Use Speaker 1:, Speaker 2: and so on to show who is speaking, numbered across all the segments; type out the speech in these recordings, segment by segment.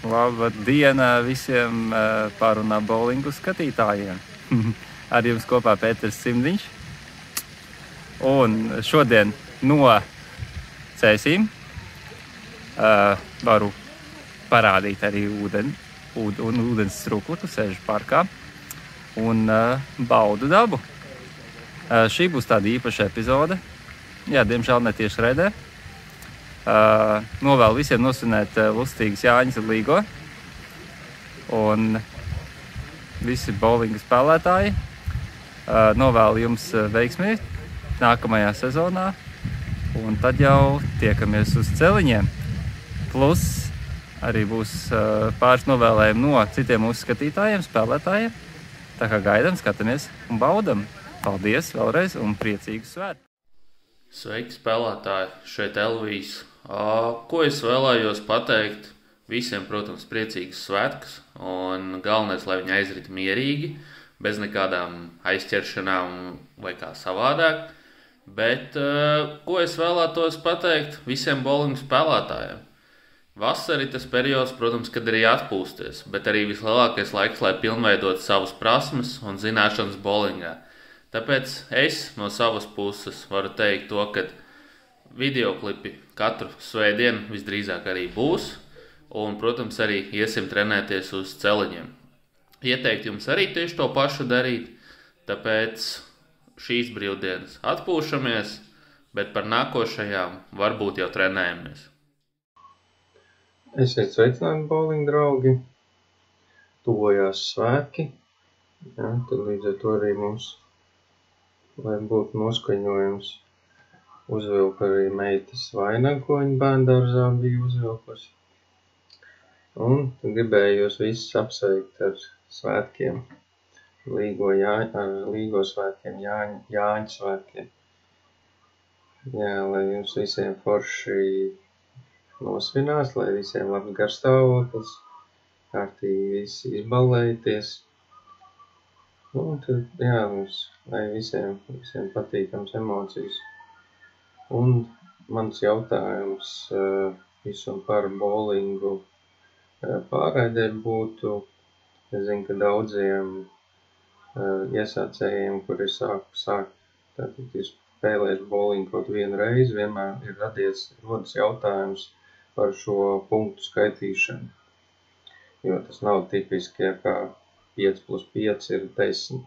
Speaker 1: Laba diena visiem Pārunā bowlingu skatītājiem. Ar jums kopā Pēters Cimdiņš. Un šodien no Cēsīm varu parādīt arī ūdens strūklu, sēžu parkā un baudu dabu. Šī būs tāda īpaša epizode. Jā, diemžēl ne tieši raidē. Novēlu visiem nosvinēt lustīgas Jāņas ar Līgo. Un visi bowlinga spēlētāji novēlu jums veiksmi nākamajā sezonā. Un tad jau tiekamies uz celiņiem. Plus arī būs pāris novēlējumi no citiem mūsu skatītājiem, spēlētājiem. Tā kā gaidam, skatāmies un baudam. Paldies vēlreiz un priecīgu svētku!
Speaker 2: Sveiki spēlētāji, šeit Elvijs. Ko es vēlējos pateikt? Visiem, protams, priecīgas svētkus, un galvenais, lai viņi aizrit mierīgi, bez nekādām aizķeršanām vai kā savādāk. Bet ko es vēlētos pateikt visiem bowlingu spēlētājiem? Vasara ir tas periods, protams, kad arī atpūsties, bet arī vislielākais laiks, lai pilnveidot savas prasmes un zināšanas bowlingā. Tāpēc es no savas puses varu teikt to, ka videoklipi katru svētdienu visdrīzāk arī būs, un, protams, arī iesim trenēties uz celiņiem. Ieteikt jums arī tieši to pašu darīt, tāpēc šīs brīvdienas atpūšamies, bet par nākošajām varbūt jau trenējamies.
Speaker 3: Esiet sveicināti, bowling draugi! Tuvojās svētki, jā, tad līdz ar to arī mums, lai būtu noskaņojums, uzvilku arī meitas vainagu, ko viņa bērndārzā bija uzvilkusi. Un gribēju jūs visus apsveikt ar svētkiem, ar Līgo svētkiem, Jāņu svētkiem. Jā, lai jums visiem forši nosvinās, lai visiem labs garstāvoklis, kārtīgi visi izballēties. Un tad, jā, lai visiem patīkams emocijas. Un mans jautājums visam par bowlingu pārraidē būtu, es zinu, ka daudziem iesācējiem, kuri sāk tātad ir spēlējuši bowlingu kaut vienu reizi, vienmēr ir rodas jautājums par šo punktu skaitīšanu. Jo tas nav tipiski, ja kā 5+5 ir 10.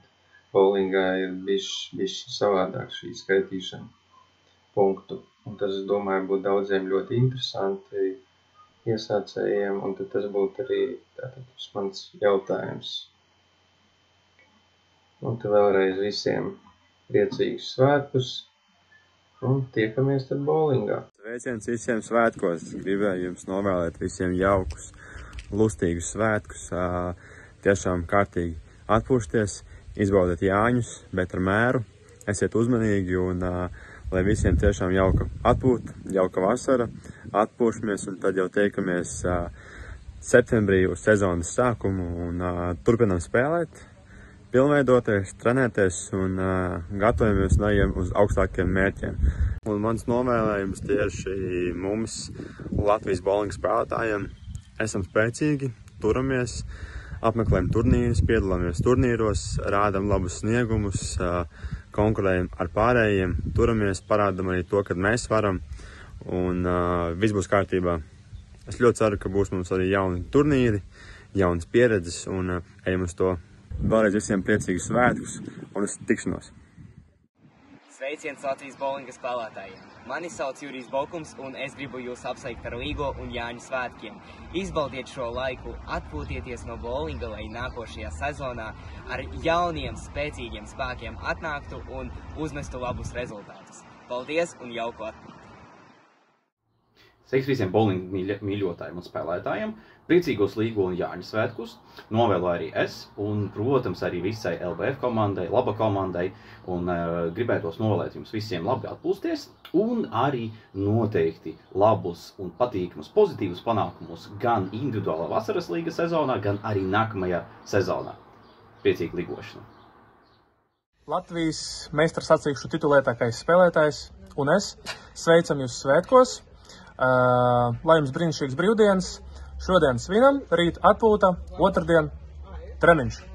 Speaker 3: Bowlingā ir bišķi savādāk šī skaitīšana punktu. Un tas, es domāju, būtu daudziem ļoti interesanti iesācējiem, un tad tas būtu arī tātad mans jautājums. Un tad vēlreiz visiem priecīgus svētkus, un tiekamies tad bowlingā.
Speaker 4: Sveiciens visiem svētkos! Gribēju jums novēlēt visiem jaukus, lustīgus svētkus, tiešām kārtīgi atpūšties, izbaudiet Jāņus, bet ar mēru, esiet uzmanīgi un lai visiem tiešām jauka atpūta, jauka vasara, atpūšamies un tad jau tiekamies septembrī uz sezonas sākumu un turpinam spēlēt, pilnveidoties, trenēties un gatavojamies uz augstākiem mērķiem. Un mans novēlējums tieši mums, Latvijas bowlinga spēlētājiem, esam spēcīgi, turamies, apmeklējam turnīrus, piedalāmies turnīros, rādam labus sniegumus, konkurējam ar pārējiem, turamies, parādam arī to, kad mēs varam, un viss būs kārtībā. Es ļoti ceru, ka būs mums arī jauni turnīri, jaunas pieredzes, un ejam uz to. Vēlreiz visiem priecīgus svētkus un uz tikšanos!
Speaker 5: Sveiciens Latvijas bowlinga spēlētājiem! Mani sauc Jurijs Bokums, un es gribu jūs apsveikt ar Līgo un Jāņu svētkiem. Izbaudiet šo laiku, atpūtieties no bowlinga, lai nākošajā sezonā ar jauniem, spēcīgiem spēkiem atnāktu un uzmestu labus rezultātus. Paldies un jauku atpūtu!
Speaker 6: Sveiks visiem bowlinga mīļotājiem un spēlētājiem, priecīgos Līgo un Jāņu svētkus, novēlu arī es, un, protams, arī visai LBF komandai, laba komandai, un gribētos novēlēt jums visiem labi atpūsties, un arī noteikti labus un patīkamus pozitīvus panākumus gan individuālā vasaras līga sezonā, gan arī nākamajā sezonā. Priecīgi ligošana!
Speaker 7: Latvijas meistara sacīkšu titulētākais spēlētājs un es sveicam jūs svētkos, lai jums brīnišķīgas brīvdienas, Šodien svinam, rīt atpūta, otrdien treniņš.